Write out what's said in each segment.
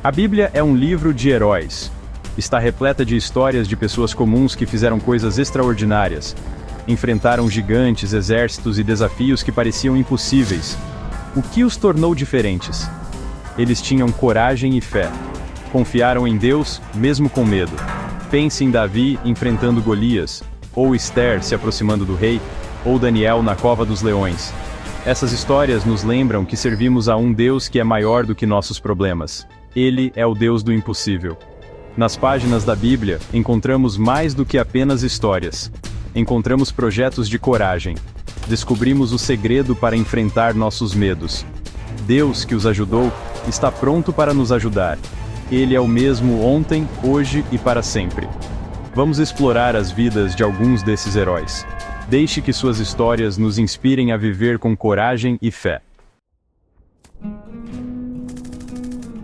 A Bíblia é um livro de heróis. Está repleta de histórias de pessoas comuns que fizeram coisas extraordinárias. Enfrentaram gigantes, exércitos e desafios que pareciam impossíveis. O que os tornou diferentes? Eles tinham coragem e fé. Confiaram em Deus, mesmo com medo. Pense em Davi enfrentando Golias, ou Esther se aproximando do rei, ou Daniel na cova dos leões. Essas histórias nos lembram que servimos a um Deus que é maior do que nossos problemas. Ele é o Deus do impossível. Nas páginas da Bíblia, encontramos mais do que apenas histórias. Encontramos projetos de coragem. Descobrimos o segredo para enfrentar nossos medos. Deus que os ajudou, está pronto para nos ajudar. Ele é o mesmo ontem, hoje e para sempre. Vamos explorar as vidas de alguns desses heróis. Deixe que suas histórias nos inspirem a viver com coragem e fé.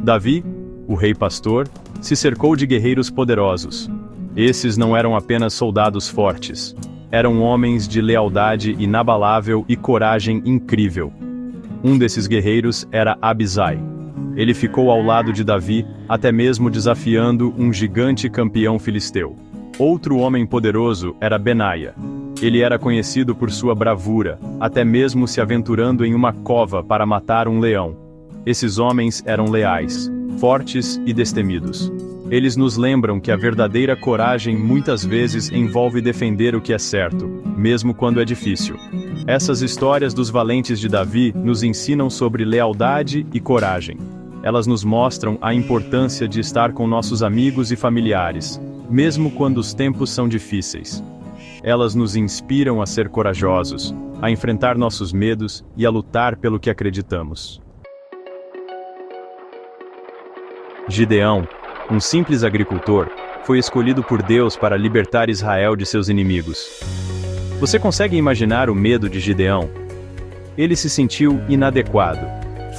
Davi, o rei pastor, se cercou de guerreiros poderosos. Esses não eram apenas soldados fortes. Eram homens de lealdade inabalável e coragem incrível. Um desses guerreiros era Abisai. Ele ficou ao lado de Davi, até mesmo desafiando um gigante campeão filisteu. Outro homem poderoso era Benaia. Ele era conhecido por sua bravura, até mesmo se aventurando em uma cova para matar um leão. Esses homens eram leais, fortes e destemidos. Eles nos lembram que a verdadeira coragem muitas vezes envolve defender o que é certo, mesmo quando é difícil. Essas histórias dos valentes de Davi nos ensinam sobre lealdade e coragem. Elas nos mostram a importância de estar com nossos amigos e familiares, mesmo quando os tempos são difíceis. Elas nos inspiram a ser corajosos, a enfrentar nossos medos e a lutar pelo que acreditamos. Gideão, um simples agricultor, foi escolhido por Deus para libertar Israel de seus inimigos. Você consegue imaginar o medo de Gideão? Ele se sentiu inadequado.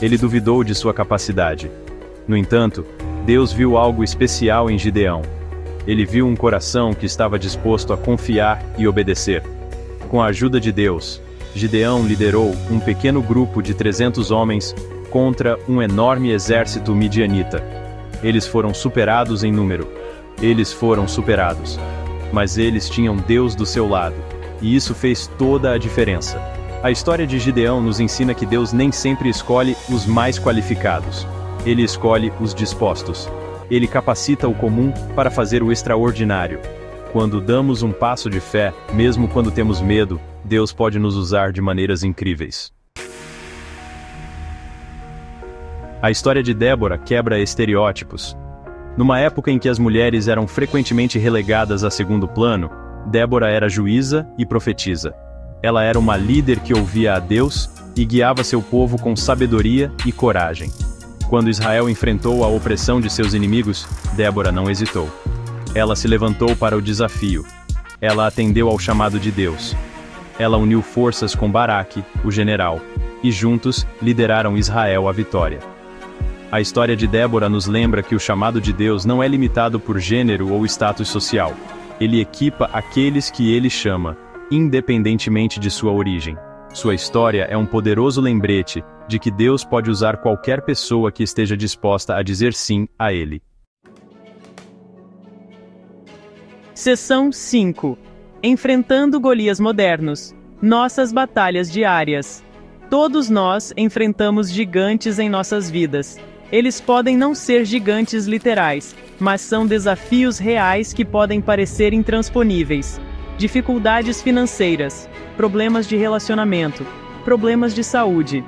Ele duvidou de sua capacidade. No entanto, Deus viu algo especial em Gideão. Ele viu um coração que estava disposto a confiar e obedecer. Com a ajuda de Deus, Gideão liderou um pequeno grupo de 300 homens contra um enorme exército midianita. Eles foram superados em número. Eles foram superados. Mas eles tinham Deus do seu lado. E isso fez toda a diferença. A história de Gideão nos ensina que Deus nem sempre escolhe os mais qualificados. Ele escolhe os dispostos. Ele capacita o comum para fazer o extraordinário. Quando damos um passo de fé, mesmo quando temos medo, Deus pode nos usar de maneiras incríveis. A história de Débora quebra estereótipos. Numa época em que as mulheres eram frequentemente relegadas a segundo plano, Débora era juíza e profetisa. Ela era uma líder que ouvia a Deus e guiava seu povo com sabedoria e coragem. Quando Israel enfrentou a opressão de seus inimigos, Débora não hesitou. Ela se levantou para o desafio. Ela atendeu ao chamado de Deus. Ela uniu forças com Baraque, o general, e juntos lideraram Israel à vitória. A história de Débora nos lembra que o chamado de Deus não é limitado por gênero ou status social. Ele equipa aqueles que ele chama, independentemente de sua origem. Sua história é um poderoso lembrete de que Deus pode usar qualquer pessoa que esteja disposta a dizer sim a Ele. Seção 5. Enfrentando Golias modernos. Nossas batalhas diárias. Todos nós enfrentamos gigantes em nossas vidas. Eles podem não ser gigantes literais, mas são desafios reais que podem parecer intransponíveis. Dificuldades financeiras, problemas de relacionamento, problemas de saúde.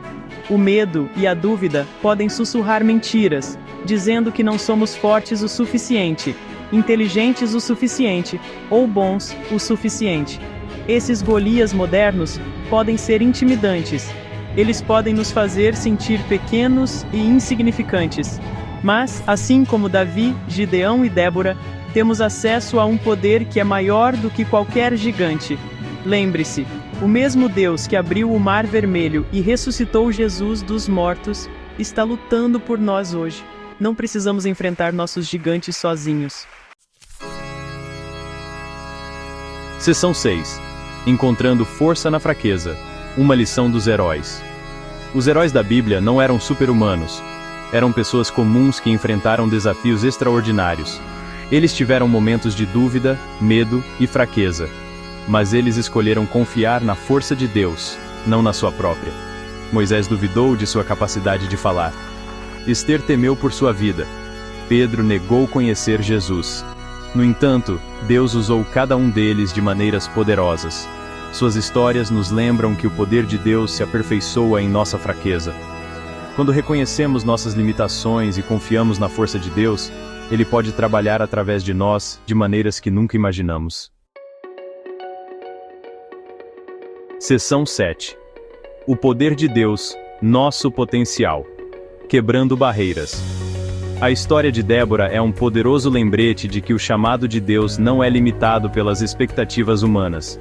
O medo e a dúvida podem sussurrar mentiras, dizendo que não somos fortes o suficiente, inteligentes o suficiente, ou bons o suficiente. Esses Golias modernos podem ser intimidantes. Eles podem nos fazer sentir pequenos e insignificantes. Mas, assim como Davi, Gideão e Débora, temos acesso a um poder que é maior do que qualquer gigante. Lembre-se, o mesmo Deus que abriu o Mar Vermelho e ressuscitou Jesus dos mortos, está lutando por nós hoje. Não precisamos enfrentar nossos gigantes sozinhos. Seção 6. Encontrando força na fraqueza. Uma lição dos heróis. Os heróis da Bíblia não eram super-humanos. Eram pessoas comuns que enfrentaram desafios extraordinários. Eles tiveram momentos de dúvida, medo e fraqueza. Mas eles escolheram confiar na força de Deus, não na sua própria. Moisés duvidou de sua capacidade de falar. Ester temeu por sua vida. Pedro negou conhecer Jesus. No entanto, Deus usou cada um deles de maneiras poderosas. Suas histórias nos lembram que o poder de Deus se aperfeiçoa em nossa fraqueza. Quando reconhecemos nossas limitações e confiamos na força de Deus, Ele pode trabalhar através de nós de maneiras que nunca imaginamos. Seção 7. O poder de Deus, nosso potencial. Quebrando barreiras. A história de Débora é um poderoso lembrete de que o chamado de Deus não é limitado pelas expectativas humanas.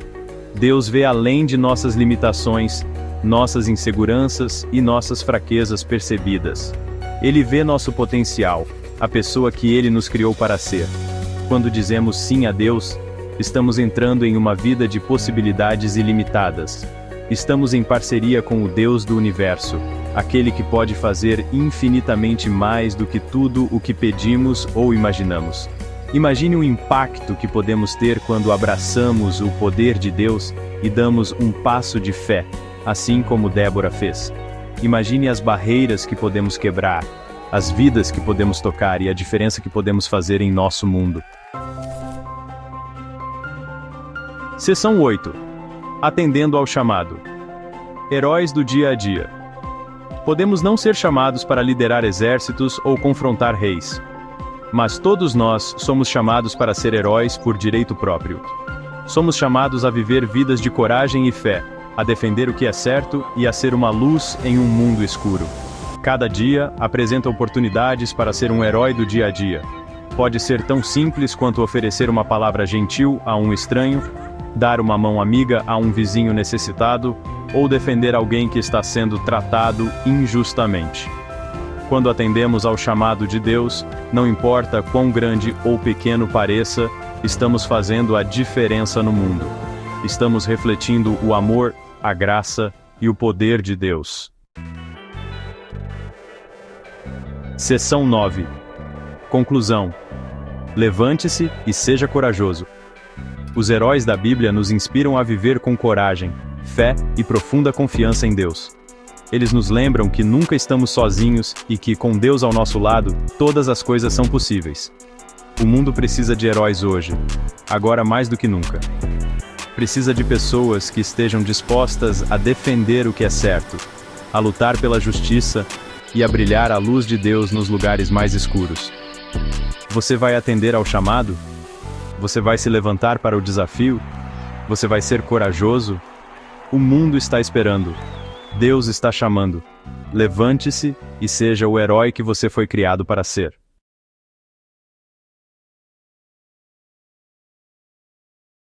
Deus vê além de nossas limitações, nossas inseguranças e nossas fraquezas percebidas. Ele vê nosso potencial, a pessoa que Ele nos criou para ser. Quando dizemos sim a Deus, estamos entrando em uma vida de possibilidades ilimitadas. Estamos em parceria com o Deus do universo, aquele que pode fazer infinitamente mais do que tudo o que pedimos ou imaginamos. Imagine o impacto que podemos ter quando abraçamos o poder de Deus e damos um passo de fé, assim como Débora fez. Imagine as barreiras que podemos quebrar, as vidas que podemos tocar e a diferença que podemos fazer em nosso mundo. Seção 8. Atendendo ao chamado. Heróis do dia a dia. Podemos não ser chamados para liderar exércitos ou confrontar reis. Mas todos nós somos chamados para ser heróis por direito próprio. Somos chamados a viver vidas de coragem e fé, a defender o que é certo e a ser uma luz em um mundo escuro. Cada dia apresenta oportunidades para ser um herói do dia a dia. Pode ser tão simples quanto oferecer uma palavra gentil a um estranho, dar uma mão amiga a um vizinho necessitado, ou defender alguém que está sendo tratado injustamente. Quando atendemos ao chamado de Deus, não importa quão grande ou pequeno pareça, estamos fazendo a diferença no mundo. Estamos refletindo o amor, a graça e o poder de Deus. Seção 9. Conclusão. Levante-se e seja corajoso. Os heróis da Bíblia nos inspiram a viver com coragem, fé e profunda confiança em Deus. Eles nos lembram que nunca estamos sozinhos e que, com Deus ao nosso lado, todas as coisas são possíveis. O mundo precisa de heróis hoje, agora mais do que nunca. Precisa de pessoas que estejam dispostas a defender o que é certo, a lutar pela justiça e a brilhar a luz de Deus nos lugares mais escuros. Você vai atender ao chamado? Você vai se levantar para o desafio? Você vai ser corajoso? O mundo está esperando. Deus está chamando. Levante-se e seja o herói que você foi criado para ser.